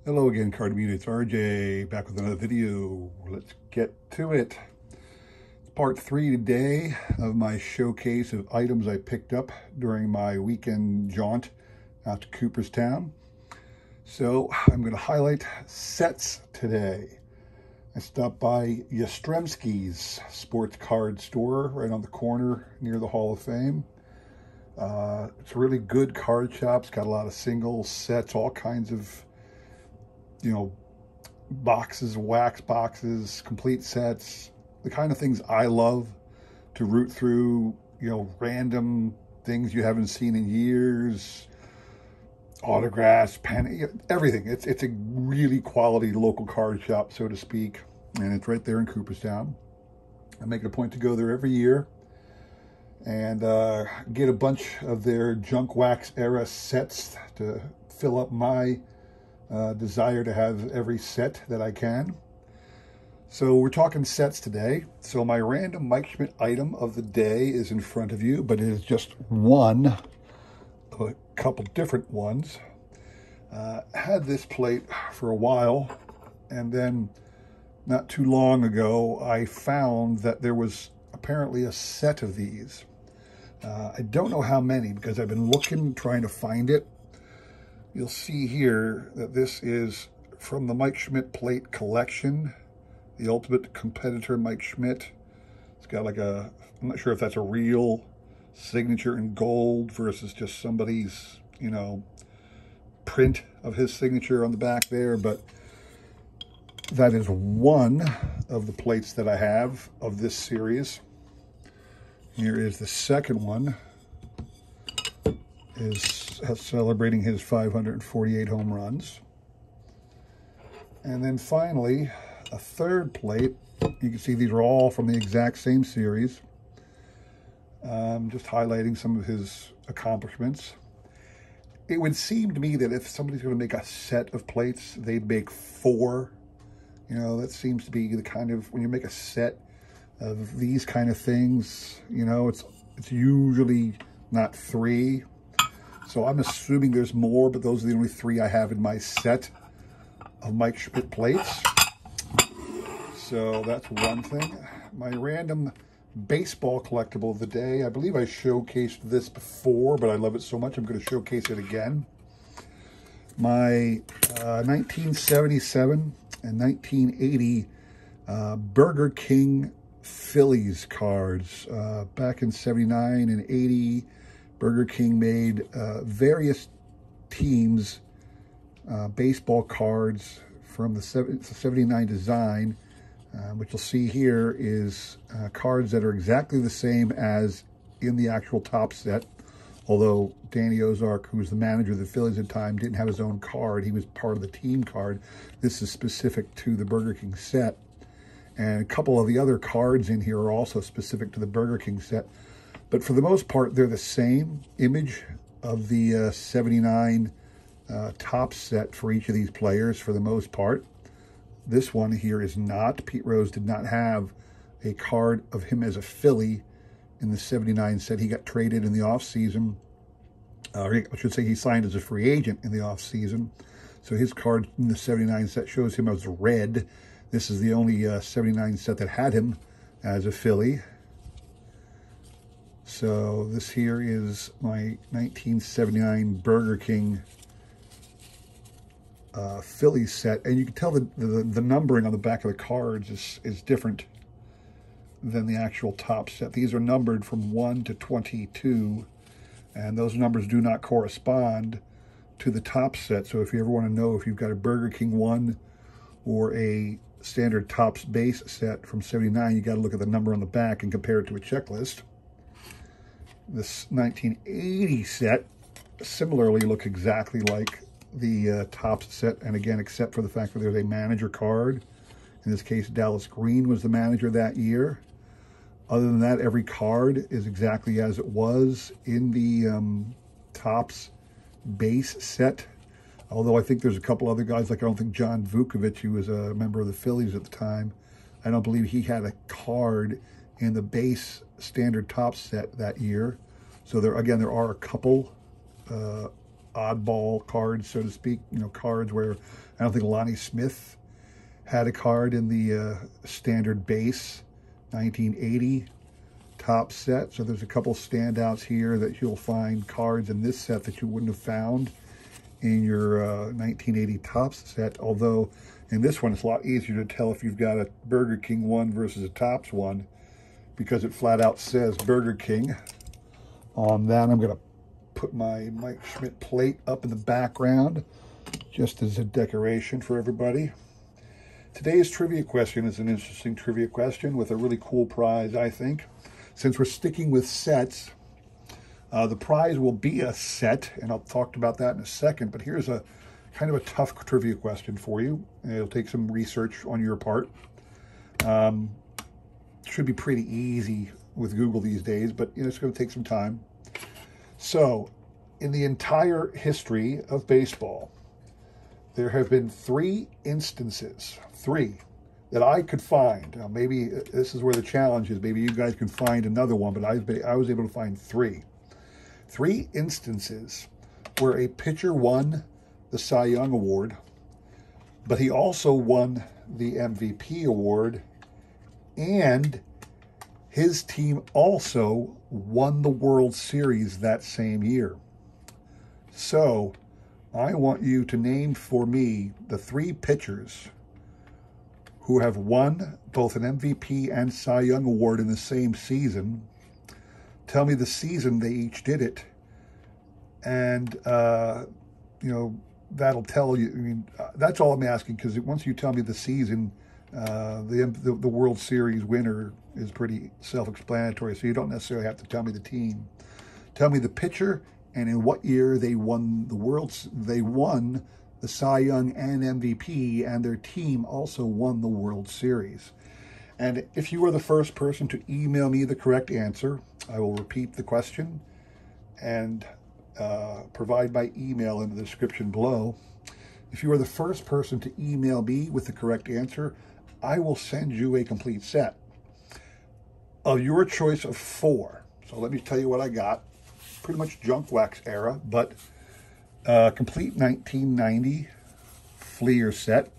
Hello again, Card Community. It's RJ back with another video. Let's get to it. It's part 3 today of my showcase of items I picked up during my weekend jaunt out to Cooperstown. So I'm going to highlight sets today. I stopped by Yastrzemski's Sports card store right on the corner near the Hall of Fame. It's a really good card shop. It's got a lot of singles, sets, all kinds of boxes, wax boxes, complete sets, the kind of things I love to root through, random things you haven't seen in years, autographs, pen, everything. It's a really quality local card shop, so to speak, and it's right there in Cooperstown. I make it a point to go there every year and get a bunch of their junk wax era sets to fill up my desire to have every set that I can. So we're talking sets today. So my random Mike Schmidt item of the day is in front of you, but it is just one of a couple different ones. Had this plate for a while, and then not too long ago I found that there was apparently a set of these. I don't know how many because I've been looking, trying to find it. You'll see here that this is from the Mike Schmidt plate collection, the Ultimate Competitor Mike Schmidt. It's got like I'm not sure if that's a real signature in gold versus just somebody's, print of his signature on the back there, but that is one of the plates that I have of this series. Here is the second one. Is celebrating his 548 home runs. And then finally, a third plate. You can see these are all from the exact same series. Just highlighting some of his accomplishments. It would seem to me that if somebody's going to make a set of plates, they'd make 4. That seems to be the kind of, when you make a set of these kind of things, it's usually not 3. So I'm assuming there's more, but those are the only 3 I have in my set of Mike Schmidt plates. So that's one thing. My random baseball collectible of the day. I believe I showcased this before, but I love it so much I'm going to showcase it again. My 1977 and 1980 Burger King Phillies cards. Back in 79 and 80, Burger King made various teams baseball cards from the 79 design. What you'll see here is cards that are exactly the same as in the actual top set. Although Danny Ozark, who was the manager of the Phillies at the time, didn't have his own card. He was part of the team card. This is specific to the Burger King set. And a couple of the other cards in here are also specific to the Burger King set. But for the most part, they're the same image of the 79 top set for each of these players for the most part. This one here is not. Pete Rose did not have a card of him as a Philly in the 79 set. He got traded in the offseason. I should say he signed as a free agent in the offseason. So his card in the 79 set shows him as red. This is the only 79 set that had him as a Philly. So this here is my 1979 Burger King Phillies set. And you can tell the numbering on the back of the cards is different than the actual top set. These are numbered from 1 to 22. And those numbers do not correspond to the top set. So if you ever want to know if you've got a Burger King 1 or a standard Topps base set from 79, you got to look at the number on the back and compare it to a checklist. This 1980 set similarly look exactly like the Topps set, and again, except for the fact that there's a manager card. In this case, Dallas Green was the manager that year. Other than that, every card is exactly as it was in the Topps base set. Although I think there's a couple other guys, like I don't think John Vukovich, who was a member of the Phillies at the time, I don't believe he had a card in the base standard Topps set that year. So there are a couple oddball cards, so to speak. You know, cards where I don't think Lonnie Smith had a card in the standard base 1980 top set. So there's a couple standouts here that you'll find cards in this set that you wouldn't have found in your 1980 Topps set. Although in this one, it's a lot easier to tell if you've got a Burger King one versus a Topps one, because it flat out says Burger King on that. I'm going to put my Mike Schmidt plate up in the background just as a decoration for everybody. Today's trivia question is an interesting trivia question with a really cool prize, I think. Since we're sticking with sets, the prize will be a set, and I'll talk about that in a second, but here's a kind of a tough trivia question for you. It'll take some research on your part. Should be pretty easy with Google these days, but you know, it's going to take some time. So, in the entire history of baseball, there have been 3 instances, 3, that I could find. Now, maybe this is where the challenge is. Maybe you guys can find another one, but I was able to find 3. 3 instances where a pitcher won the Cy Young Award, but he also won the MVP award, and his team also won the World Series that same year. So, I want you to name for me the 3 pitchers who have won both an MVP and Cy Young Award in the same season. Tell me the season they each did it. And, you know, that'll tell you. I mean, that's all I'm asking, because once you tell me the season, the World Series winner is pretty self-explanatory, so you don't necessarily have to tell me the team. Tell me the pitcher and in what year they won the Cy Young and MVP, and their team also won the World Series. And if you are the first person to email me the correct answer, I will repeat the question and provide my email in the description below. If you are the first person to email me with the correct answer, I will send you a complete set of your choice of 4. So let me tell you what I got. Pretty much junk wax era, but complete 1990 Fleer set.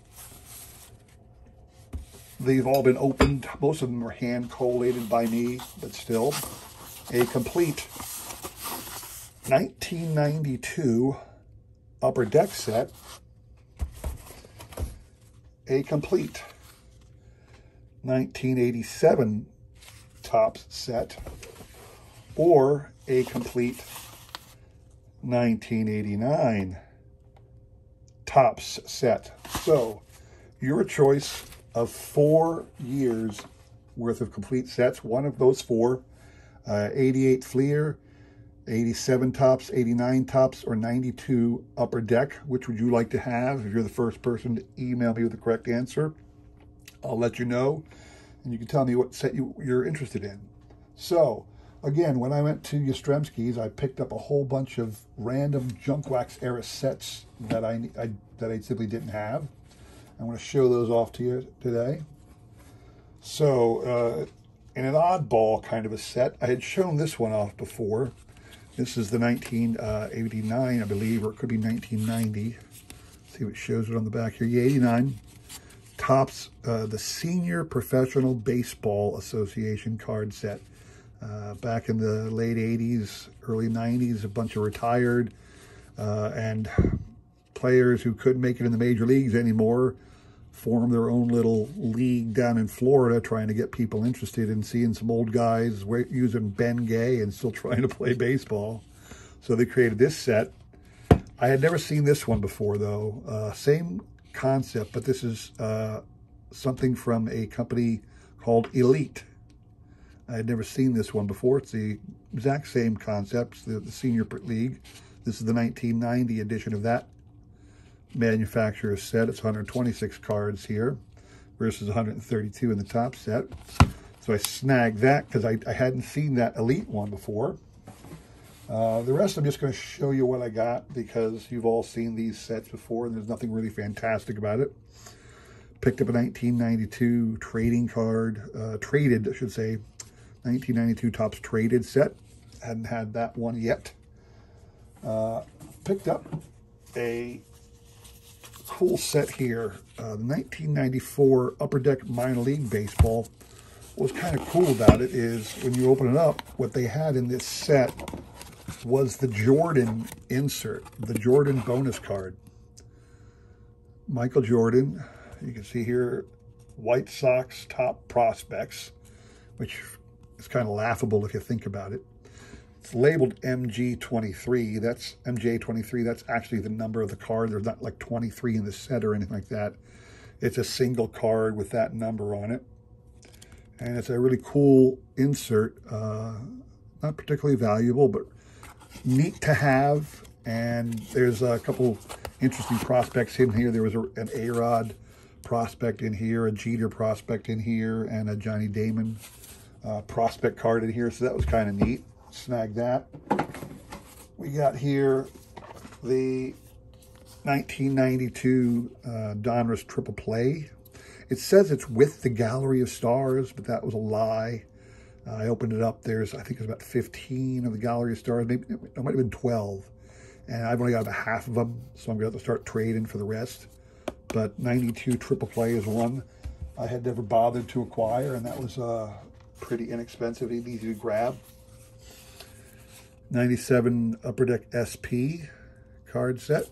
They've all been opened. Most of them are hand collated by me, but still. A complete 1992 Upper Deck set. A complete 1987 Topps set, or a complete 1989 Topps set. So, your choice of 4 years worth of complete sets. One of those 4, 88 Fleer, 87 Topps, 89 Topps, or 92 Upper Deck. Which would you like to have? If you're the first person to email me with the correct answer, I'll let you know, and you can tell me what set you're interested in. So, again, when I went to Yastrzemski's, I picked up a whole bunch of random junk wax era sets that I simply didn't have. I'm going to show those off to you today. So, in an oddball kind of a set, I had shown this one off before. This is the 1989, I believe, or it could be 1990. Let's see if it shows it on the back here. Yeah, 89. Topps, the Senior Professional Baseball Association card set. Back in the late 80s, early 90s, a bunch of retired and players who couldn't make it in the major leagues anymore formed their own little league down in Florida, trying to get people interested in seeing some old guys using Bengay and still trying to play baseball. So they created this set. I had never seen this one before, though. Same concept, but this is something from a company called Elite. I had never seen this one before. It's the exact same concept, the Senior League. This is the 1990 edition of that manufacturer's set. It's 126 cards here versus 132 in the top set. So I snagged that because I hadn't seen that Elite one before. The rest I'm just going to show you what I got, because you've all seen these sets before and there's nothing really fantastic about it. Picked up a 1992 trading card, traded, I should say, 1992 Topps traded set. Hadn't had that one yet. picked up a cool set here. The 1994 Upper Deck Minor League Baseball. What's kind of cool about it is when you open it up, what they had in this set was the Jordan insert, the Jordan bonus card. Michael Jordan, you can see here, White Sox top prospects, which is kind of laughable if you think about it. It's labeled MG23. That's MJ23. That's actually the number of the card. There's not like 23 in the set or anything like that. It's a single card with that number on it. And it's a really cool insert. Not particularly valuable, but neat to have. And there's a couple interesting prospects in here. There was an A-Rod prospect in here, a Jeter prospect in here, and a Johnny Damon prospect card in here. So that was kind of neat. Snag that. We got here the 1992 Donruss Triple Play. It says it's with the Gallery of Stars, but that was a lie. I opened it up. There's, I think it's about 15 of the Gallery of Stars. Maybe it might have been 12. And I've only got about half of them, so I'm going to have to start trading for the rest. But 92 Triple Play is one I had never bothered to acquire, and that was pretty inexpensive and easy to grab. 97 Upper Deck SP card set.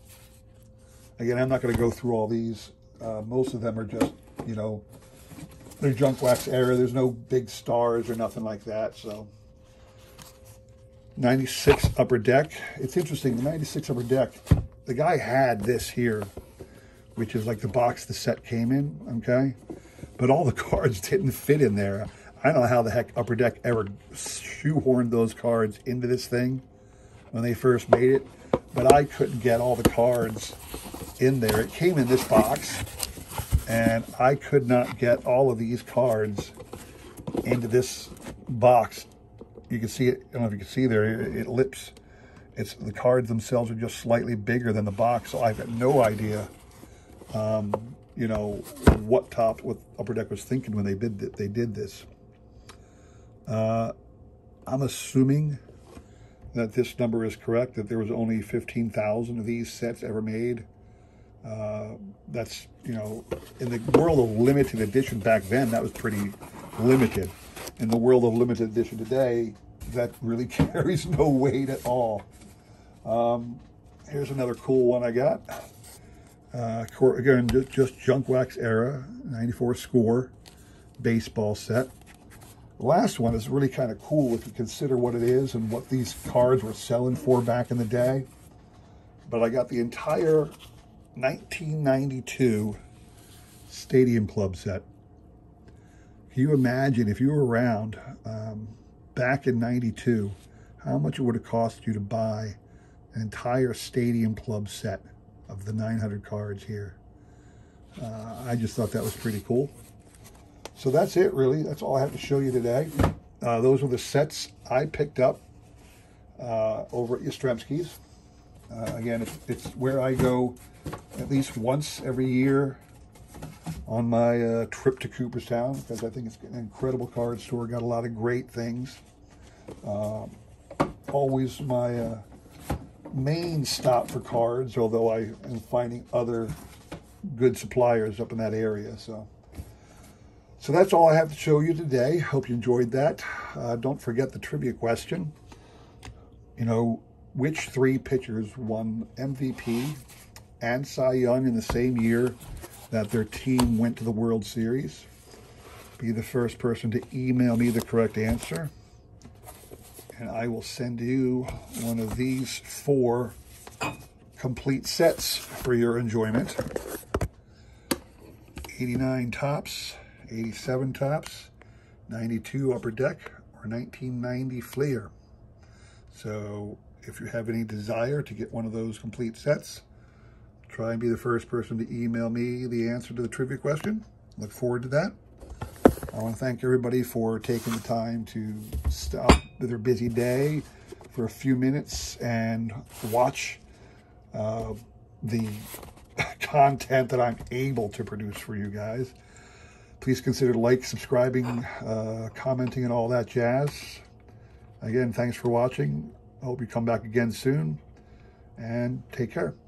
Again, I'm not going to go through all these. Most of them are just, you know, they're junk wax era. There's no big stars or nothing like that. So 96 Upper Deck. It's interesting, the 96 Upper Deck, the guy had this here, which is like the box the set came in, okay? But all the cards didn't fit in there. I don't know how the heck Upper Deck ever shoehorned those cards into this thing when they first made it, but I couldn't get all the cards in there. It came in this box, and I could not get all of these cards into this box. You can see it, I don't know if you can see there, it lips. It's, the cards themselves are just slightly bigger than the box, so I've got no idea, you know, what Upper Deck was thinking when they did this. I'm assuming that this number is correct, that there was only 15,000 of these sets ever made. That's, you know, in the world of limited edition back then, that was pretty limited. In the world of limited edition today, that really carries no weight at all. Here's another cool one I got. Again, just junk wax era, 94 Score baseball set. The last one is really kind of cool if you consider what it is and what these cards were selling for back in the day. But I got the entire 1992 Stadium Club set. Can you imagine if you were around back in 92, how much it would have cost you to buy an entire Stadium Club set of the 900 cards here? I just thought that was pretty cool. So that's it, really. That's all I have to show you today. Those were the sets I picked up over at Yastrzemski's. Again, it's where I go at least once every year on my trip to Cooperstown, because I think it's an incredible card store. Got a lot of great things. Always my main stop for cards, although I am finding other good suppliers up in that area. So that's all I have to show you today. Hope you enjoyed that. Don't forget the trivia question. You know, which three pitchers won MVP and Cy Young in the same year that their team went to the World Series? Be the first person to email me the correct answer, and I will send you one of these 4 complete sets for your enjoyment. 89 Topps, 87 Topps, 92 Upper Deck, or 1990 Fleer. So if you have any desire to get one of those complete sets, try and be the first person to email me the answer to the trivia question. Look forward to that. I want to thank everybody for taking the time to stop their busy day for a few minutes and watch the content that I'm able to produce for you guys. Please consider like, subscribing, commenting, and all that jazz. Again, thanks for watching. I hope you come back again soon. and take care.